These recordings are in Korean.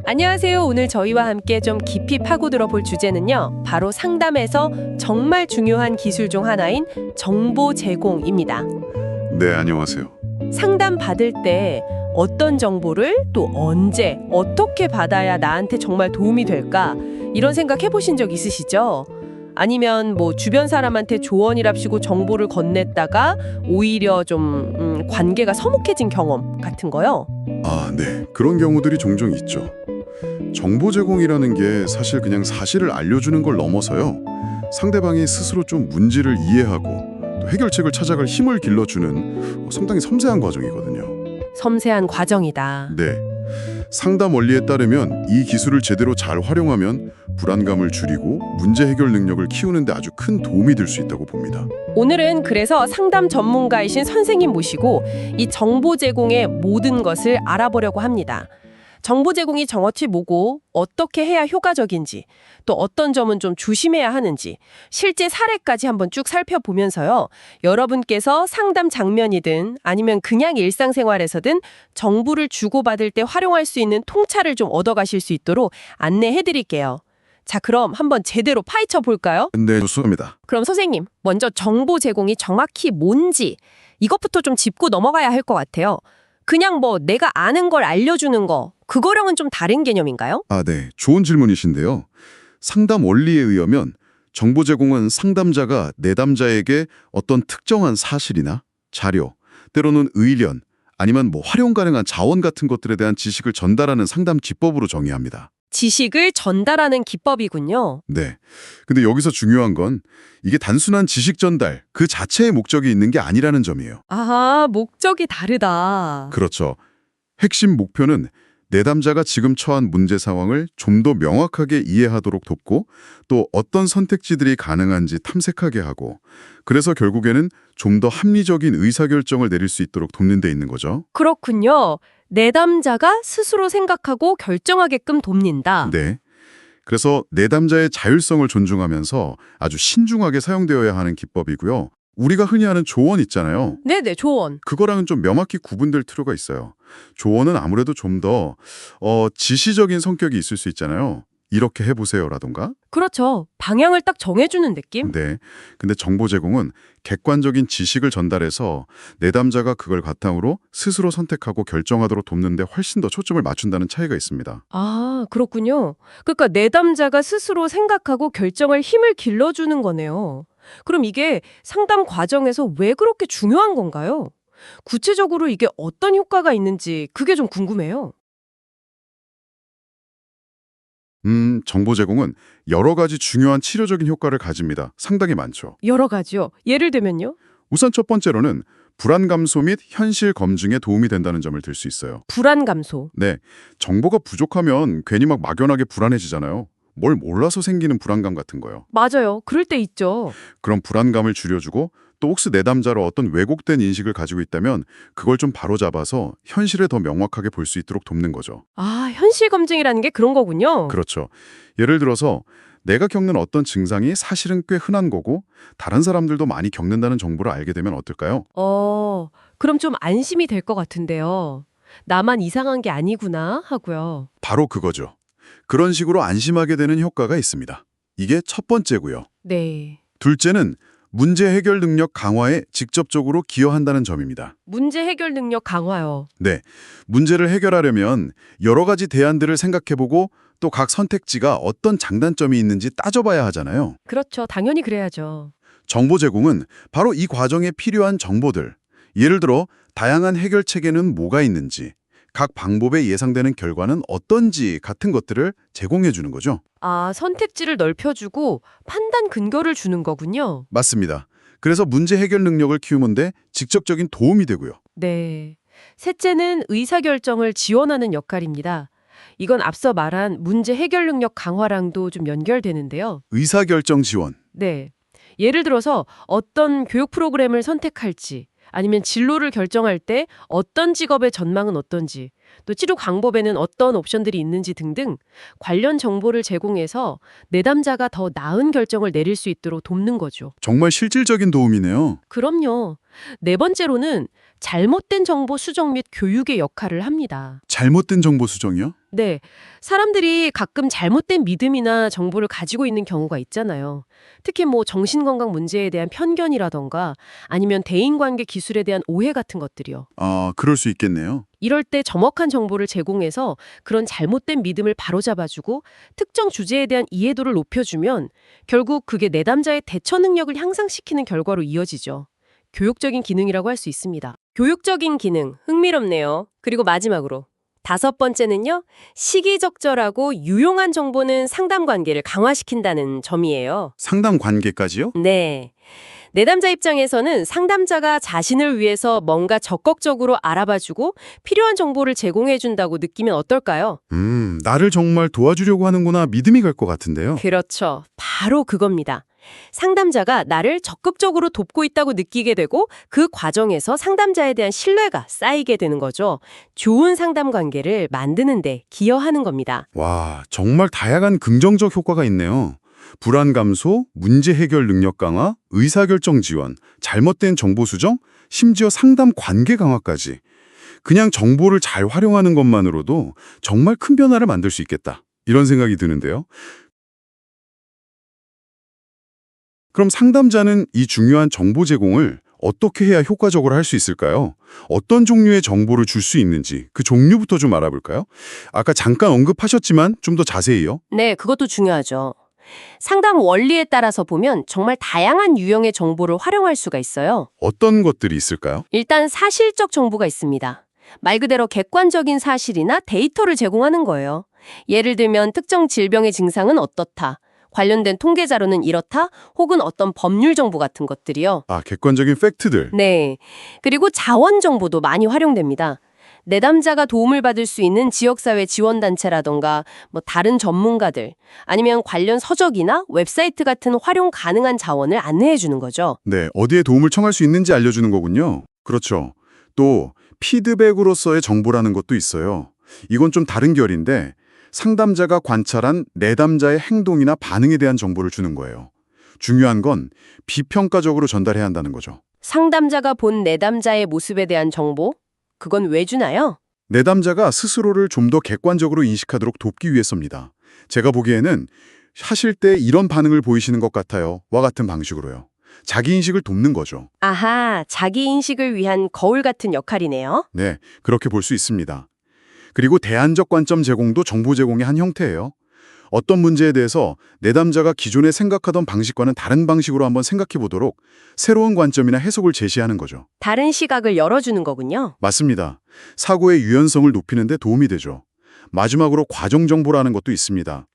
안녕하세요. 오늘 저희와 함께 좀 깊이 파고들어 볼 주제는요. 바로 상담에서 정말 중요한 기술 중 하나인 정보 제공입니다. 네, 안녕하세요. 상담 받을 때 어떤 정보를 또 언제 어떻게 받아야 나한테 정말 도움이 될까? 이런 생각 해보신 적 있으시죠? 아니면 뭐 주변 사람한테 조언이랍시고 정보를 건넸다가 오히려 좀 관계가 서먹해진 경험 같은 거요? 네. 그런 경우들이 종종 있죠. 정보 제공이라는 게 사실 그냥 사실을 알려주는 걸 넘어서요. 상대방이 스스로 좀 문제를 이해하고 또 해결책을 찾아갈 힘을 길러주는 상당히 섬세한 과정이거든요. 섬세한 과정이다. 네. 상담 원리에 따르면 이 기술을 제대로 잘 활용하면 불안감을 줄이고 문제 해결 능력을 키우는 데 아주 큰 도움이 될 수 있다고 봅니다. 오늘은 그래서 상담 전문가이신 선생님 모시고 이 정보 제공의 모든 것을 알아보려고 합니다. 정보 제공이 정확히 뭐고 어떻게 해야 효과적인지 또 어떤 점은 좀 조심해야 하는지 실제 사례까지 한번 쭉 살펴보면서요. 여러분께서 상담 장면이든 아니면 그냥 일상생활에서든 정보를 주고받을 때 활용할 수 있는 통찰을 좀 얻어가실 수 있도록 안내해드릴게요. 자, 그럼 한번 제대로 파헤쳐 볼까요? 네, 좋습니다. 그럼 선생님, 먼저 정보 제공이 정확히 뭔지 이것부터 좀 짚고 넘어가야 할 것 같아요. 그냥 뭐 내가 아는 걸 알려주는 거, 그거랑은 좀 다른 개념인가요? 네. 좋은 질문이신데요. 상담 원리에 의하면 정보 제공은 상담자가 내담자에게 어떤 특정한 사실이나 자료, 때로는 의견, 아니면 활용 가능한 자원 같은 것들에 대한 지식을 전달하는 상담 기법으로 정의합니다. 지식을 전달하는 기법이군요. 네. 근데 여기서 중요한 건 이게 단순한 지식 전달 그 자체의 목적이 있는 게 아니라는 점이에요. 아, 목적이 다르다. 그렇죠. 핵심 목표는 내담자가 지금 처한 문제 상황을 좀 더 명확하게 이해하도록 돕고 또 어떤 선택지들이 가능한지 탐색하게 하고 그래서 결국에는 좀 더 합리적인 의사결정을 내릴 수 있도록 돕는 데 있는 거죠. 그렇군요. 내담자가 스스로 생각하고 결정하게끔 돕는다. 네. 그래서 내담자의 자율성을 존중하면서 아주 신중하게 사용되어야 하는 기법이고요. 우리가 흔히 하는 조언 있잖아요. 네네, 조언. 그거랑은 좀 명확히 구분될 필요가 있어요. 조언은 아무래도 좀 더 지시적인 성격이 있을 수 있잖아요. 이렇게 해보세요라던가. 그렇죠. 방향을 딱 정해주는 느낌? 네. 근데 정보 제공은 객관적인 지식을 전달해서 내담자가 그걸 바탕으로 스스로 선택하고 결정하도록 돕는 데 훨씬 더 초점을 맞춘다는 차이가 있습니다. 아, 그렇군요. 그러니까 내담자가 스스로 생각하고 결정할 힘을 길러주는 거네요. 그럼 이게 상담 과정에서 왜 그렇게 중요한 건가요? 구체적으로 이게 어떤 효과가 있는지 그게 좀 궁금해요. 정보 제공은 여러 가지 중요한 치료적인 효과를 가집니다. 상당히 많죠. 여러 가지요. 예를 들면요. 우선 첫 번째로는 불안 감소 및 현실 검증에 도움이 된다는 점을 들 수 있어요. 불안 감소. 네, 정보가 부족하면 괜히 막연하게 불안해지잖아요. 뭘 몰라서 생기는 불안감 같은 거요. 맞아요. 그럴 때 있죠. 그런 불안감을 줄여주고 또 혹시 내담자로 어떤 왜곡된 인식을 가지고 있다면 그걸 좀 바로잡아서 현실에 더 명확하게 볼 수 있도록 돕는 거죠. 아, 현실 검증이라는 게 그런 거군요. 그렇죠. 예를 들어서 내가 겪는 어떤 증상이 사실은 꽤 흔한 거고 다른 사람들도 많이 겪는다는 정보를 알게 되면 어떨까요? 그럼 좀 안심이 될 것 같은데요. 나만 이상한 게 아니구나 하고요. 바로 그거죠. 그런 식으로 안심하게 되는 효과가 있습니다. 이게 첫 번째고요. 네. 둘째는 문제 해결 능력 강화에 직접적으로 기여한다는 점입니다. 문제 해결 능력 강화요. 네, 문제를 해결하려면 여러 가지 대안들을 생각해보고 또 각 선택지가 어떤 장단점이 있는지 따져봐야 하잖아요. 그렇죠. 당연히 그래야죠. 정보 제공은 바로 이 과정에 필요한 정보들, 예를 들어 다양한 해결책에는 뭐가 있는지, 각 방법에 예상되는 결과는 어떤지 같은 것들을 제공해 주는 거죠. 아, 선택지를 넓혀주고 판단 근거를 주는 거군요. 맞습니다. 그래서 문제 해결 능력을 키우는데 직접적인 도움이 되고요. 네. 셋째는 의사결정을 지원하는 역할입니다. 이건 앞서 말한 문제 해결 능력 강화랑도 좀 연결되는데요. 의사결정 지원. 네. 예를 들어서 어떤 교육 프로그램을 선택할지 아니면 진로를 결정할 때 어떤 직업의 전망은 어떤지 또 치료 방법에는 어떤 옵션들이 있는지 등등 관련 정보를 제공해서 내담자가 더 나은 결정을 내릴 수 있도록 돕는 거죠. 정말 실질적인 도움이네요. 그럼요. 네 번째로는 잘못된 정보 수정 및 교육의 역할을 합니다. 잘못된 정보 수정이요? 네. 사람들이 가끔 잘못된 믿음이나 정보를 가지고 있는 경우가 있잖아요. 특히 정신건강 문제에 대한 편견이라던가 아니면 대인관계 기술에 대한 오해 같은 것들이요. 아, 그럴 수 있겠네요. 이럴 때 정확한 정보를 제공해서 그런 잘못된 믿음을 바로잡아주고 특정 주제에 대한 이해도를 높여주면 결국 그게 내담자의 대처 능력을 향상시키는 결과로 이어지죠. 교육적인 기능이라고 할 수 있습니다. 교육적인 기능, 흥미롭네요. 그리고 마지막으로 5번째는요. 시기적절하고 유용한 정보는 상담 관계를 강화시킨다는 점이에요. 상담 관계까지요? 네. 내담자 입장에서는 상담자가 자신을 위해서 뭔가 적극적으로 알아봐주고 필요한 정보를 제공해준다고 느끼면 어떨까요? 나를 정말 도와주려고 하는구나 믿음이 갈 것 같은데요. 그렇죠. 바로 그겁니다. 상담자가 나를 적극적으로 돕고 있다고 느끼게 되고 그 과정에서 상담자에 대한 신뢰가 쌓이게 되는 거죠. 좋은 상담 관계를 만드는 데 기여하는 겁니다. 와, 정말 다양한 긍정적 효과가 있네요. 불안 감소, 문제 해결 능력 강화, 의사결정 지원, 잘못된 정보 수정, 심지어 상담 관계 강화까지. 그냥 정보를 잘 활용하는 것만으로도 정말 큰 변화를 만들 수 있겠다. 이런 생각이 드는데요. 그럼 상담자는 이 중요한 정보 제공을 어떻게 해야 효과적으로 할 수 있을까요? 어떤 종류의 정보를 줄 수 있는지 그 종류부터 좀 알아볼까요? 아까 잠깐 언급하셨지만 좀 더 자세히요. 네, 그것도 중요하죠. 상담 원리에 따라서 보면 정말 다양한 유형의 정보를 활용할 수가 있어요. 어떤 것들이 있을까요? 일단 사실적 정보가 있습니다. 말 그대로 객관적인 사실이나 데이터를 제공하는 거예요. 예를 들면 특정 질병의 증상은 어떻다. 관련된 통계 자료는 이렇다. 혹은 어떤 법률 정보 같은 것들이요. 아, 객관적인 팩트들. 네. 그리고 자원 정보도 많이 활용됩니다. 내담자가 도움을 받을 수 있는 지역사회 지원단체라던가 다른 전문가들 아니면 관련 서적이나 웹사이트 같은 활용 가능한 자원을 안내해 주는 거죠. 네, 어디에 도움을 청할 수 있는지 알려주는 거군요. 그렇죠. 또 피드백으로서의 정보라는 것도 있어요. 이건 좀 다른 결인데 상담자가 관찰한 내담자의 행동이나 반응에 대한 정보를 주는 거예요. 중요한 건 비평가적으로 전달해야 한다는 거죠. 상담자가 본 내담자의 모습에 대한 정보? 그건 왜 주나요? 내담자가 스스로를 좀 더 객관적으로 인식하도록 돕기 위해서입니다. 제가 보기에는 하실 때 이런 반응을 보이시는 것 같아요. 와 같은 방식으로요. 자기인식을 돕는 거죠. 아하, 자기인식을 위한 거울 같은 역할이네요. 네, 그렇게 볼 수 있습니다. 그리고 대안적 관점 제공도 정보 제공의 한 형태예요. 어떤 문제에 대해서 내담자가 기존에 생각하던 방식과는 다른 방식으로 한번 생각해 보도록 새로운 관점이나 해석을 제시하는 거죠. 다른 시각을 열어주는 거군요. 맞습니다. 사고의 유연성을 높이는 데 도움이 되죠. 마지막으로 과정 정보라는 것도 있습니다.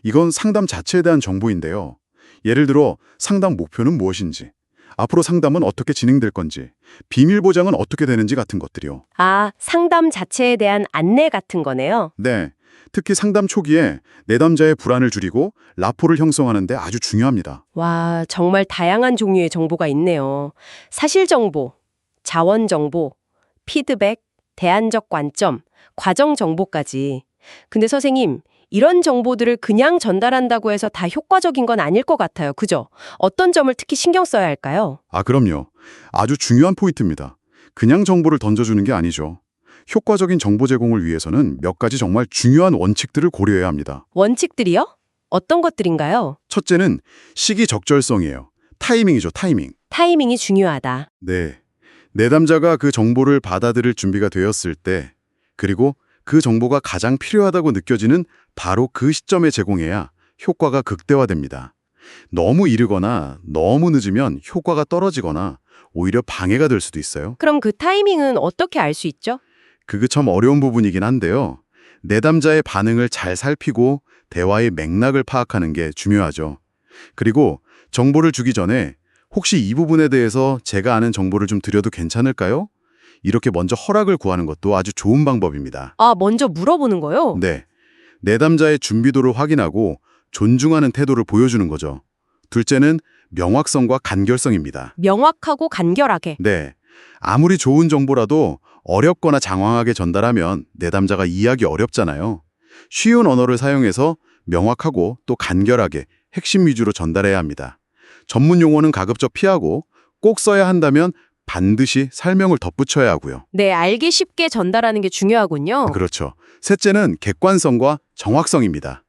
이건 상담 자체에 대한 정보인데요. 예를 들어 상담 목표는 무엇인지, 앞으로 상담은 어떻게 진행될 건지, 비밀 보장은 어떻게 되는지 같은 것들이요. 아, 상담 자체에 대한 안내 같은 거네요. 네, 특히 상담 초기에 내담자의 불안을 줄이고 라포를 형성하는 데 아주 중요합니다. 와, 정말 다양한 종류의 정보가 있네요. 사실 정보, 자원 정보, 피드백, 대안적 관점, 과정 정보까지. 근데 선생님, 이런 정보들을 그냥 전달한다고 해서 다 효과적인 건 아닐 것 같아요. 그죠? 어떤 점을 특히 신경 써야 할까요? 아, 그럼요. 아주 중요한 포인트입니다. 그냥 정보를 던져주는 게 아니죠. 효과적인 정보 제공을 위해서는 몇 가지 정말 중요한 원칙들을 고려해야 합니다. 원칙들이요? 어떤 것들인가요? 첫째는 시기 적절성이에요. 타이밍이죠, 타이밍. 타이밍이 중요하다. 네. 내담자가 그 정보를 받아들일 준비가 되었을 때, 그리고 그 정보가 가장 필요하다고 느껴지는 바로 그 시점에 제공해야 효과가 극대화됩니다. 너무 이르거나 너무 늦으면 효과가 떨어지거나 오히려 방해가 될 수도 있어요. 그럼 그 타이밍은 어떻게 알 수 있죠? 그게 참 어려운 부분이긴 한데요. 내담자의 반응을 잘 살피고 대화의 맥락을 파악하는 게 중요하죠. 그리고 정보를 주기 전에 혹시 이 부분에 대해서 제가 아는 정보를 좀 드려도 괜찮을까요? 이렇게 먼저 허락을 구하는 것도 아주 좋은 방법입니다. 아, 먼저 물어보는 거요? 네. 내담자의 준비도를 확인하고 존중하는 태도를 보여주는 거죠. 둘째는 명확성과 간결성입니다. 명확하고 간결하게. 네. 아무리 좋은 정보라도 어렵거나 장황하게 전달하면 내담자가 이해하기 어렵잖아요. 쉬운 언어를 사용해서 명확하고 또 간결하게 핵심 위주로 전달해야 합니다. 전문 용어는 가급적 피하고 꼭 써야 한다면 반드시 설명을 덧붙여야 하고요. 네, 알기 쉽게 전달하는 게 중요하군요. 그렇죠. 셋째는 객관성과 정확성입니다.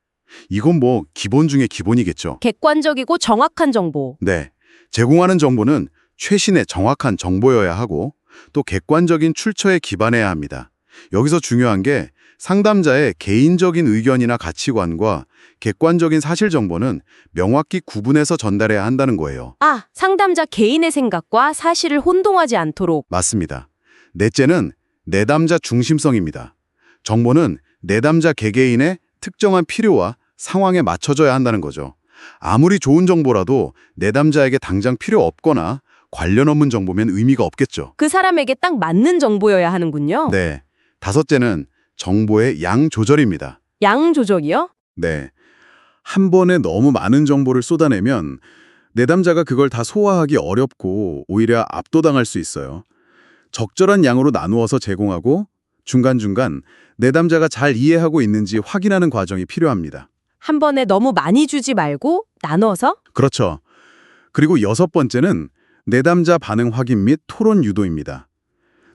이건 뭐 기본 중에 기본이겠죠. 객관적이고 정확한 정보. 네. 제공하는 정보는 최신의 정확한 정보여야 하고 또 객관적인 출처에 기반해야 합니다. 여기서 중요한 게 상담자의 개인적인 의견이나 가치관과 객관적인 사실 정보는 명확히 구분해서 전달해야 한다는 거예요. 아, 상담자 개인의 생각과 사실을 혼동하지 않도록. 맞습니다. 넷째는 내담자 중심성입니다. 정보는 내담자 개개인의 특정한 필요와 상황에 맞춰져야 한다는 거죠. 아무리 좋은 정보라도 내담자에게 당장 필요 없거나 관련 없는 정보면 의미가 없겠죠. 그 사람에게 딱 맞는 정보여야 하는군요. 네. 다섯째는 정보의 양 조절입니다. 양 조절이요? 네. 한 번에 너무 많은 정보를 쏟아내면 내담자가 그걸 다 소화하기 어렵고 오히려 압도당할 수 있어요. 적절한 양으로 나누어서 제공하고 중간중간 내담자가 잘 이해하고 있는지 확인하는 과정이 필요합니다. 한 번에 너무 많이 주지 말고 나눠서? 그렇죠. 그리고 여섯 번째는 내담자 반응 확인 및 토론 유도입니다.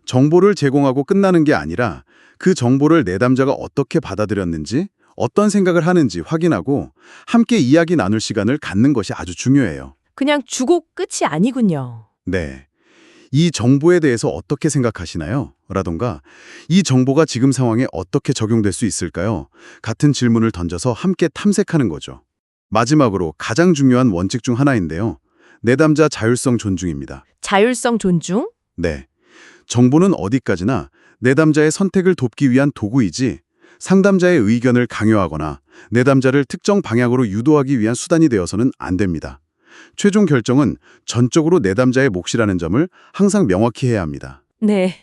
정보를 제공하고 끝나는 게 아니라 그 정보를 내담자가 어떻게 받아들였는지, 어떤 생각을 하는지 확인하고 함께 이야기 나눌 시간을 갖는 것이 아주 중요해요. 그냥 주고 끝이 아니군요. 네. 이 정보에 대해서 어떻게 생각하시나요? 라던가 이 정보가 지금 상황에 어떻게 적용될 수 있을까요? 같은 질문을 던져서 함께 탐색하는 거죠. 마지막으로 가장 중요한 원칙 중 하나인데요. 내담자 자율성 존중입니다. 자율성 존중? 네. 정보는 어디까지나 내담자의 선택을 돕기 위한 도구이지 상담자의 의견을 강요하거나 내담자를 특정 방향으로 유도하기 위한 수단이 되어서는 안 됩니다. 최종 결정은 전적으로 내담자의 몫이라는 점을 항상 명확히 해야 합니다. 네.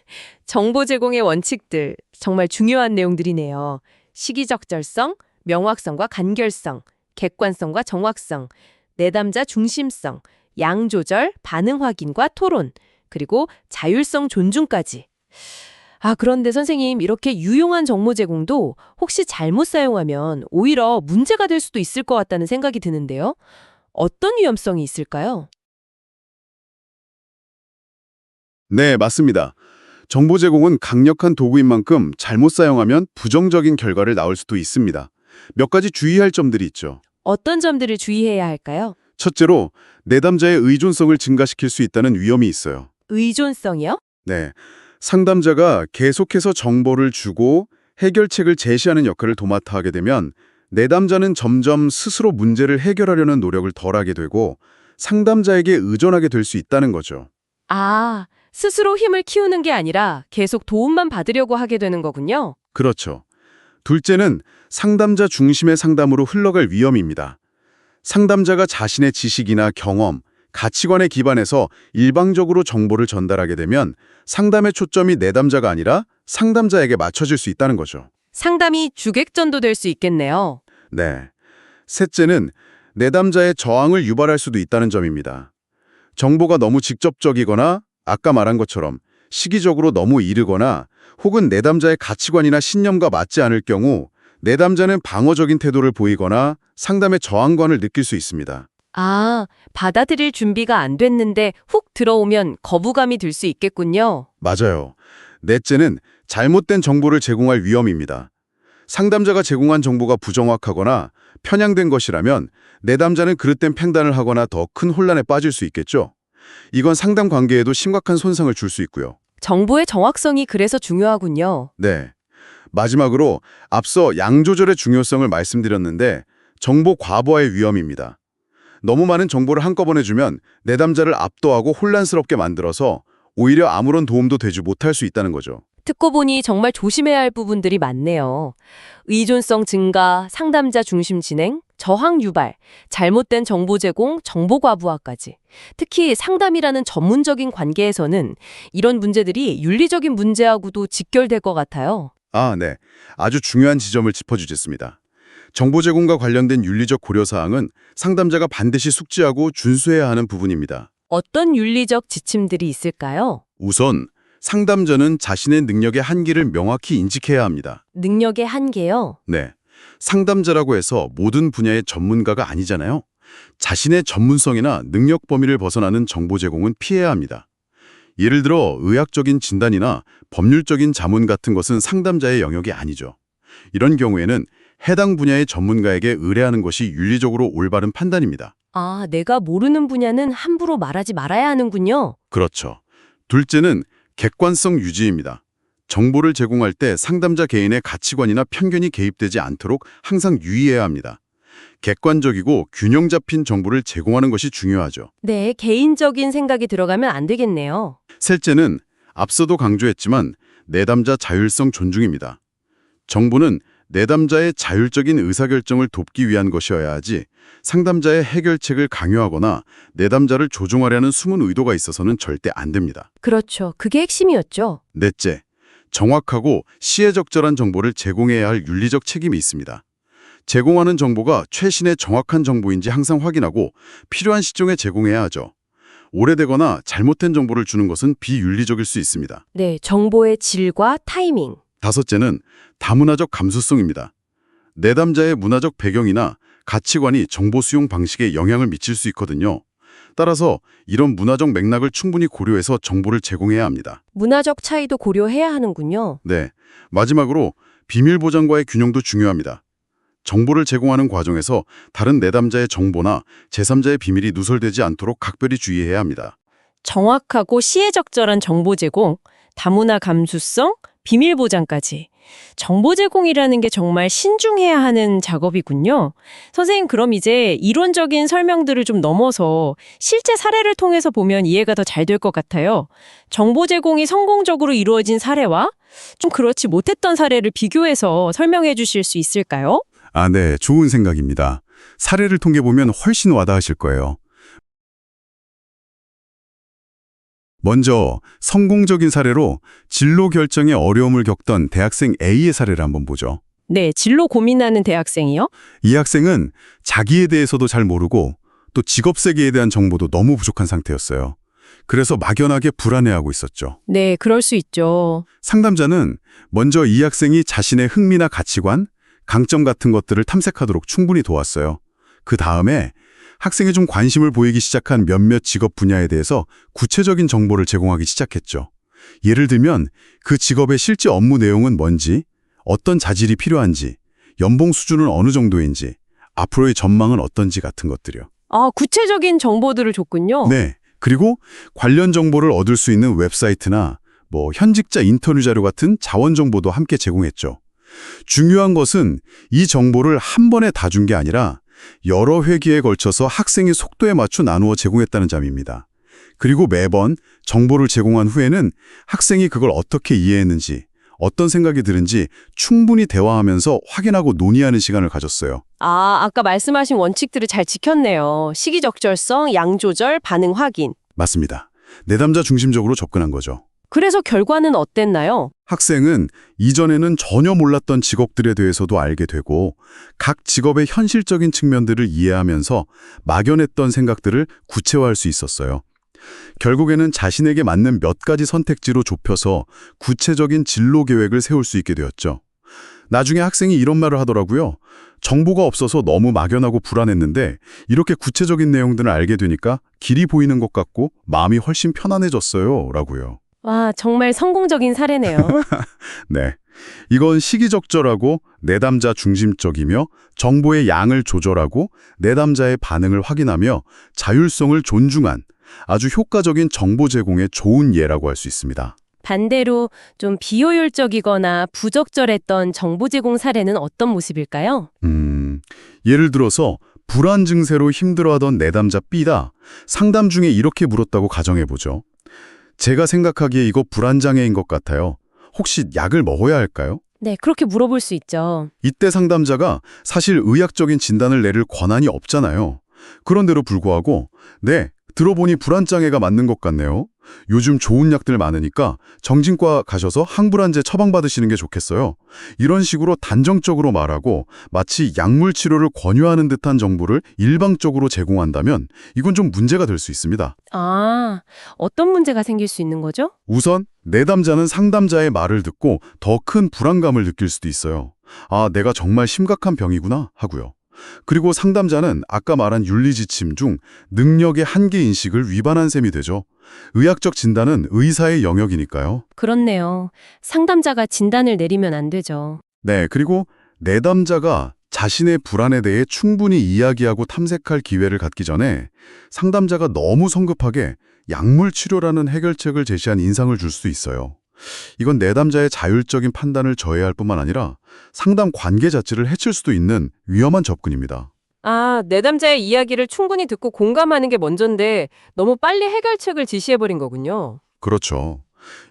정보 제공의 원칙들, 정말 중요한 내용들이네요. 시기적절성, 명확성과 간결성, 객관성과 정확성, 내담자 중심성, 양 조절, 반응 확인과 토론, 그리고 자율성 존중까지. 아, 그런데 선생님, 이렇게 유용한 정보 제공도 혹시 잘못 사용하면 오히려 문제가 될 수도 있을 것 같다는 생각이 드는데요. 어떤 위험성이 있을까요? 네, 맞습니다. 정보 제공은 강력한 도구인 만큼 잘못 사용하면 부정적인 결과를 낳을 수도 있습니다. 몇 가지 주의할 점들이 있죠. 어떤 점들을 주의해야 할까요? 첫째로 내담자의 의존성을 증가시킬 수 있다는 위험이 있어요. 의존성이요? 네, 상담자가 계속해서 정보를 주고 해결책을 제시하는 역할을 도맡아 하게 되면 내담자는 점점 스스로 문제를 해결하려는 노력을 덜하게 되고 상담자에게 의존하게 될 수 있다는 거죠. 아, 스스로 힘을 키우는 게 아니라 계속 도움만 받으려고 하게 되는 거군요. 그렇죠. 둘째는 상담자 중심의 상담으로 흘러갈 위험입니다. 상담자가 자신의 지식이나 경험, 가치관에 기반해서 일방적으로 정보를 전달하게 되면 상담의 초점이 내담자가 아니라 상담자에게 맞춰질 수 있다는 거죠. 상담이 주객전도 될 수 있겠네요. 네. 셋째는 내담자의 저항을 유발할 수도 있다는 점입니다. 정보가 너무 직접적이거나 아까 말한 것처럼 시기적으로 너무 이르거나 혹은 내담자의 가치관이나 신념과 맞지 않을 경우 내담자는 방어적인 태도를 보이거나 상담의 저항감을 느낄 수 있습니다. 아, 받아들일 준비가 안 됐는데 훅 들어오면 거부감이 들 수 있겠군요. 맞아요. 넷째는 잘못된 정보를 제공할 위험입니다. 상담자가 제공한 정보가 부정확하거나 편향된 것이라면 내담자는 그릇된 판단을 하거나 더 큰 혼란에 빠질 수 있겠죠. 이건 상담 관계에도 심각한 손상을 줄 수 있고요. 정보의 정확성이 그래서 중요하군요. 네. 마지막으로 앞서 양 조절의 중요성을 말씀드렸는데 정보 과부하의 위험입니다. 너무 많은 정보를 한꺼번에 주면 내담자를 압도하고 혼란스럽게 만들어서 오히려 아무런 도움도 되지 못할 수 있다는 거죠. 듣고 보니 정말 조심해야 할 부분들이 많네요. 의존성 증가, 상담자 중심 진행, 저항 유발, 잘못된 정보 제공, 정보 과부하까지. 특히 상담이라는 전문적인 관계에서는 이런 문제들이 윤리적인 문제하고도 직결될 것 같아요. 아, 네. 아주 중요한 지점을 짚어주셨습니다. 정보 제공과 관련된 윤리적 고려사항은 상담자가 반드시 숙지하고 준수해야 하는 부분입니다. 어떤 윤리적 지침들이 있을까요? 우선 상담자는 자신의 능력의 한계를 명확히 인식해야 합니다. 능력의 한계요? 네. 상담자라고 해서 모든 분야의 전문가가 아니잖아요. 자신의 전문성이나 능력 범위를 벗어나는 정보 제공은 피해야 합니다. 예를 들어 의학적인 진단이나 법률적인 자문 같은 것은 상담자의 영역이 아니죠. 이런 경우에는 해당 분야의 전문가에게 의뢰하는 것이 윤리적으로 올바른 판단입니다. 아, 내가 모르는 분야는 함부로 말하지 말아야 하는군요. 그렇죠. 둘째는 객관성 유지입니다. 정보를 제공할 때 상담자 개인의 가치관이나 편견이 개입되지 않도록 항상 유의해야 합니다. 객관적이고 균형 잡힌 정보를 제공하는 것이 중요하죠. 네, 개인적인 생각이 들어가면 안 되겠네요. 셋째는 앞서도 강조했지만 내담자 자율성 존중입니다. 정보는 내담자의 자율적인 의사결정을 돕기 위한 것이어야 하지 상담자의 해결책을 강요하거나 내담자를 조종하려는 숨은 의도가 있어서는 절대 안 됩니다. 그렇죠. 그게 핵심이었죠. 넷째, 정확하고 시의적절한 정보를 제공해야 할 윤리적 책임이 있습니다. 제공하는 정보가 최신의 정확한 정보인지 항상 확인하고 필요한 시점에 제공해야 하죠. 오래되거나 잘못된 정보를 주는 것은 비윤리적일 수 있습니다. 네, 정보의 질과 타이밍. 다섯째는 다문화적 감수성입니다. 내담자의 문화적 배경이나 가치관이 정보 수용 방식에 영향을 미칠 수 있거든요. 따라서 이런 문화적 맥락을 충분히 고려해서 정보를 제공해야 합니다. 문화적 차이도 고려해야 하는군요. 네, 마지막으로 비밀 보장과의 균형도 중요합니다. 정보를 제공하는 과정에서 다른 내담자의 정보나 제3자의 비밀이 누설되지 않도록 각별히 주의해야 합니다. 정확하고 시의적절한 정보 제공, 다문화 감수성, 비밀 보장까지. 정보 제공이라는 게 정말 신중해야 하는 작업이군요. 선생님, 그럼 이제 이론적인 설명들을 좀 넘어서 실제 사례를 통해서 보면 이해가 더 잘 될 것 같아요. 정보 제공이 성공적으로 이루어진 사례와 좀 그렇지 못했던 사례를 비교해서 설명해 주실 수 있을까요? 네, 좋은 생각입니다. 사례를 통해 보면 훨씬 와닿으실 거예요. 먼저 성공적인 사례로 진로 결정에 어려움을 겪던 대학생 A의 사례를 한번 보죠. 네, 진로 고민하는 대학생이요? 이 학생은 자기에 대해서도 잘 모르고 또 직업 세계에 대한 정보도 너무 부족한 상태였어요. 그래서 막연하게 불안해하고 있었죠. 네, 그럴 수 있죠. 상담자는 먼저 이 학생이 자신의 흥미나 가치관, 강점 같은 것들을 탐색하도록 충분히 도왔어요. 그 다음에 학생이 좀 관심을 보이기 시작한 몇몇 직업 분야에 대해서 구체적인 정보를 제공하기 시작했죠. 예를 들면 그 직업의 실제 업무 내용은 뭔지, 어떤 자질이 필요한지, 연봉 수준은 어느 정도인지, 앞으로의 전망은 어떤지 같은 것들이요. 아, 구체적인 정보들을 줬군요. 네. 그리고 관련 정보를 얻을 수 있는 웹사이트나 현직자 인터뷰 자료 같은 자원 정보도 함께 제공했죠. 중요한 것은 이 정보를 한 번에 다 준 게 아니라 여러 회기에 걸쳐서 학생의 속도에 맞춰 나누어 제공했다는 점입니다. 그리고 매번 정보를 제공한 후에는 학생이 그걸 어떻게 이해했는지, 어떤 생각이 드는지 충분히 대화하면서 확인하고 논의하는 시간을 가졌어요. 아, 아까 말씀하신 원칙들을 잘 지켰네요. 시기적절성, 양조절, 반응 확인. 맞습니다. 내담자 중심적으로 접근한 거죠. 그래서 결과는 어땠나요? 학생은 이전에는 전혀 몰랐던 직업들에 대해서도 알게 되고 각 직업의 현실적인 측면들을 이해하면서 막연했던 생각들을 구체화할 수 있었어요. 결국에는 자신에게 맞는 몇 가지 선택지로 좁혀서 구체적인 진로 계획을 세울 수 있게 되었죠. 나중에 학생이 이런 말을 하더라고요. 정보가 없어서 너무 막연하고 불안했는데 이렇게 구체적인 내용들을 알게 되니까 길이 보이는 것 같고 마음이 훨씬 편안해졌어요. 라고요. 와, 정말 성공적인 사례네요. 네. 이건 시기적절하고 내담자 중심적이며 정보의 양을 조절하고 내담자의 반응을 확인하며 자율성을 존중한 아주 효과적인 정보 제공의 좋은 예라고 할 수 있습니다. 반대로 좀 비효율적이거나 부적절했던 정보 제공 사례는 어떤 모습일까요? 예를 들어서 불안 증세로 힘들어하던 내담자 B다. 상담 중에 이렇게 물었다고 가정해보죠. 제가 생각하기에 이거 불안장애인 것 같아요. 혹시 약을 먹어야 할까요? 네, 그렇게 물어볼 수 있죠. 이때 상담자가 사실 의학적인 진단을 내릴 권한이 없잖아요. 그런데도 불구하고 네, 들어보니 불안장애가 맞는 것 같네요. 요즘 좋은 약들 많으니까 정신과 가셔서 항불안제 처방받으시는 게 좋겠어요. 이런 식으로 단정적으로 말하고 마치 약물 치료를 권유하는 듯한 정보를 일방적으로 제공한다면 이건 좀 문제가 될 수 있습니다. 아, 어떤 문제가 생길 수 있는 거죠? 우선 내담자는 상담자의 말을 듣고 더 큰 불안감을 느낄 수도 있어요. 아, 내가 정말 심각한 병이구나 하고요. 그리고 상담자는 아까 말한 윤리지침 중 능력의 한계 인식을 위반한 셈이 되죠. 의학적 진단은 의사의 영역이니까요. 그렇네요. 상담자가 진단을 내리면 안 되죠. 네, 그리고 내담자가 자신의 불안에 대해 충분히 이야기하고 탐색할 기회를 갖기 전에 상담자가 너무 성급하게 약물 치료라는 해결책을 제시한 인상을 줄 수 있어요. 이건 내담자의 자율적인 판단을 저해할 뿐만 아니라 상담 관계 자체를 해칠 수도 있는 위험한 접근입니다. 아, 내담자의 이야기를 충분히 듣고 공감하는 게 먼저인데 너무 빨리 해결책을 지시해버린 거군요. 그렇죠.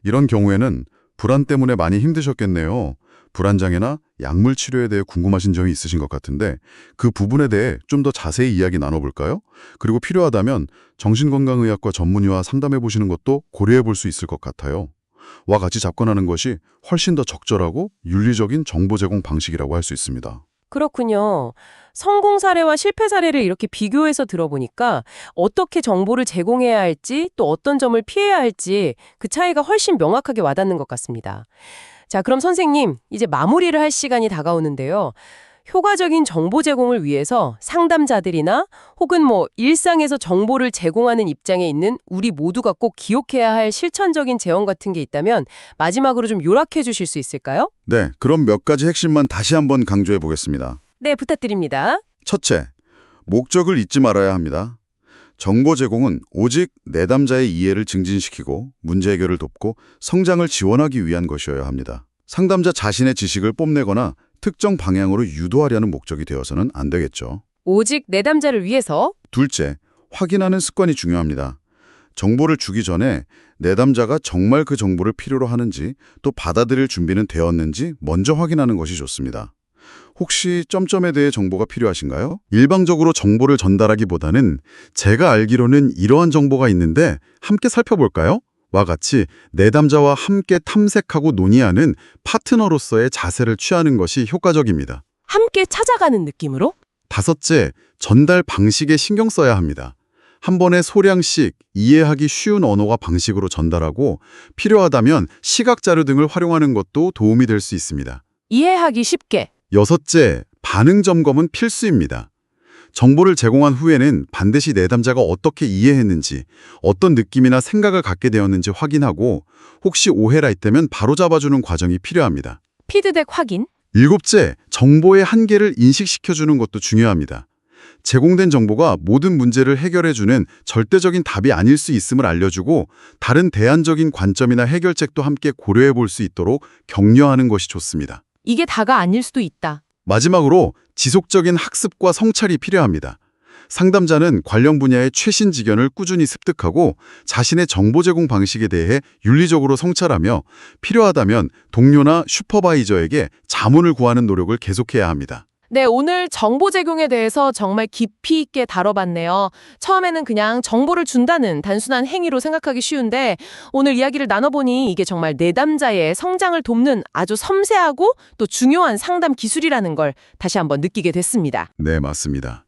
이런 경우에는 불안 때문에 많이 힘드셨겠네요. 불안장애나 약물 치료에 대해 궁금하신 점이 있으신 것 같은데 그 부분에 대해 좀 더 자세히 이야기 나눠볼까요? 그리고 필요하다면 정신건강의학과 전문의와 상담해보시는 것도 고려해볼 수 있을 것 같아요. 와 같이 접근하는 것이 훨씬 더 적절하고 윤리적인 정보 제공 방식이라고 할 수 있습니다. 그렇군요. 성공 사례와 실패 사례를 이렇게 비교해서 들어보니까 어떻게 정보를 제공해야 할지 또 어떤 점을 피해야 할지 그 차이가 훨씬 명확하게 와닿는 것 같습니다. 자, 그럼 선생님, 이제 마무리를 할 시간이 다가오는데요. 효과적인 정보 제공을 위해서 상담자들이나 혹은 일상에서 정보를 제공하는 입장에 있는 우리 모두가 꼭 기억해야 할 실천적인 제언 같은 게 있다면 마지막으로 좀 요약해 주실 수 있을까요? 네, 그럼 몇 가지 핵심만 다시 한번 강조해 보겠습니다. 네, 부탁드립니다. 첫째, 목적을 잊지 말아야 합니다. 정보 제공은 오직 내담자의 이해를 증진시키고 문제 해결을 돕고 성장을 지원하기 위한 것이어야 합니다. 상담자 자신의 지식을 뽐내거나 특정 방향으로 유도하려는 목적이 되어서는 안 되겠죠. 오직 내담자를 위해서. 둘째, 확인하는 습관이 중요합니다. 정보를 주기 전에 내담자가 정말 그 정보를 필요로 하는지 또 받아들일 준비는 되었는지 먼저 확인하는 것이 좋습니다. 혹시 점점에 대해 정보가 필요하신가요? 일방적으로 정보를 전달하기보다는 제가 알기로는 이러한 정보가 있는데 함께 살펴볼까요? 와 같이 내담자와 함께 탐색하고 논의하는 파트너로서의 자세를 취하는 것이 효과적입니다. 함께 찾아가는 느낌으로? 다섯째, 전달 방식에 신경 써야 합니다. 한 번에 소량씩 이해하기 쉬운 언어와 방식으로 전달하고 필요하다면 시각 자료 등을 활용하는 것도 도움이 될 수 있습니다. 이해하기 쉽게. 여섯째, 반응 점검은 필수입니다. 정보를 제공한 후에는 반드시 내담자가 어떻게 이해했는지, 어떤 느낌이나 생각을 갖게 되었는지 확인하고 혹시 오해가 있다면 바로잡아주는 과정이 필요합니다. 피드백 확인. 일곱째, 정보의 한계를 인식시켜주는 것도 중요합니다. 제공된 정보가 모든 문제를 해결해주는 절대적인 답이 아닐 수 있음을 알려주고 다른 대안적인 관점이나 해결책도 함께 고려해 볼 수 있도록 격려하는 것이 좋습니다. 이게 다가 아닐 수도 있다. 마지막으로 지속적인 학습과 성찰이 필요합니다. 상담자는 관련 분야의 최신 지견을 꾸준히 습득하고 자신의 정보 제공 방식에 대해 윤리적으로 성찰하며 필요하다면 동료나 슈퍼바이저에게 자문을 구하는 노력을 계속해야 합니다. 네, 오늘 정보 제공에 대해서 정말 깊이 있게 다뤄봤네요. 처음에는 그냥 정보를 준다는 단순한 행위로 생각하기 쉬운데 오늘 이야기를 나눠보니 이게 정말 내담자의 성장을 돕는 아주 섬세하고 또 중요한 상담 기술이라는 걸 다시 한번 느끼게 됐습니다. 네, 맞습니다.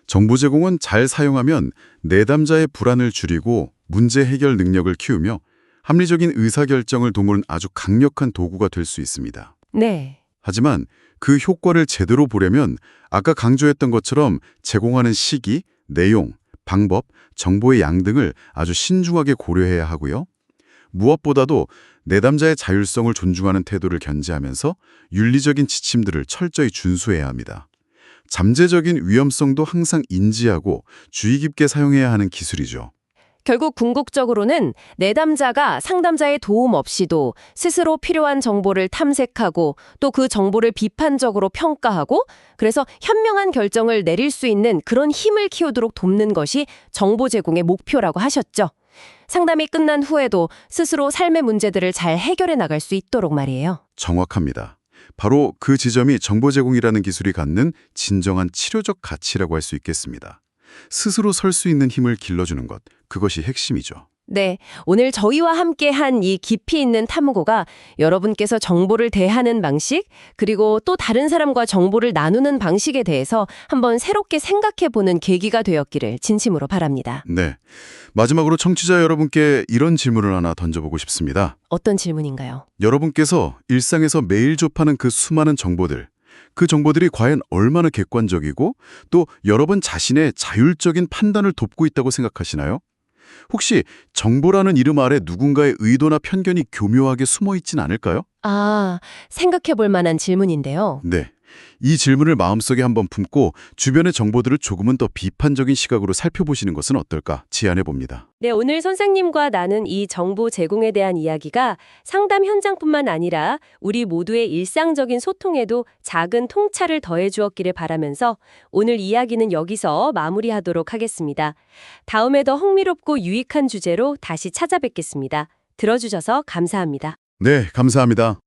정보 제공은 잘 사용하면 내담자의 불안을 줄이고 문제 해결 능력을 키우며 합리적인 의사결정을 도모는 아주 강력한 도구가 될 수 있습니다. 네. 하지만 그 효과를 제대로 보려면 아까 강조했던 것처럼 제공하는 시기, 내용, 방법, 정보의 양 등을 아주 신중하게 고려해야 하고요. 무엇보다도 내담자의 자율성을 존중하는 태도를 견지하면서 윤리적인 지침들을 철저히 준수해야 합니다. 잠재적인 위험성도 항상 인지하고 주의 깊게 사용해야 하는 기술이죠. 결국 궁극적으로는 내담자가 상담자의 도움 없이도 스스로 필요한 정보를 탐색하고 또 그 정보를 비판적으로 평가하고 그래서 현명한 결정을 내릴 수 있는 그런 힘을 키우도록 돕는 것이 정보 제공의 목표라고 하셨죠. 상담이 끝난 후에도 스스로 삶의 문제들을 잘 해결해 나갈 수 있도록 말이에요. 정확합니다. 바로 그 지점이 정보 제공이라는 기술이 갖는 진정한 치료적 가치라고 할 수 있겠습니다. 스스로 설 수 있는 힘을 길러주는 것, 그것이 핵심이죠. 네, 오늘 저희와 함께한 이 깊이 있는 탐구가 여러분께서 정보를 대하는 방식, 그리고 또 다른 사람과 정보를 나누는 방식에 대해서 한번 새롭게 생각해보는 계기가 되었기를 진심으로 바랍니다. 네. 마지막으로 청취자 여러분께 이런 질문을 하나 던져보고 싶습니다. 어떤 질문인가요? 여러분께서 일상에서 매일 접하는 그 수많은 정보들, 그 정보들이 과연 얼마나 객관적이고 또 여러분 자신의 자율적인 판단을 돕고 있다고 생각하시나요? 혹시 정보라는 이름 아래 누군가의 의도나 편견이 교묘하게 숨어 있진 않을까요? 아, 생각해볼 만한 질문인데요. 네. 이 질문을 마음속에 한번 품고 주변의 정보들을 조금은 더 비판적인 시각으로 살펴보시는 것은 어떨까 제안해 봅니다. 네, 오늘 선생님과 나눈 이 정보 제공에 대한 이야기가 상담 현장뿐만 아니라 우리 모두의 일상적인 소통에도 작은 통찰을 더해 주었기를 바라면서 오늘 이야기는 여기서 마무리하도록 하겠습니다. 다음에 더 흥미롭고 유익한 주제로 다시 찾아뵙겠습니다. 들어주셔서 감사합니다. 네, 감사합니다.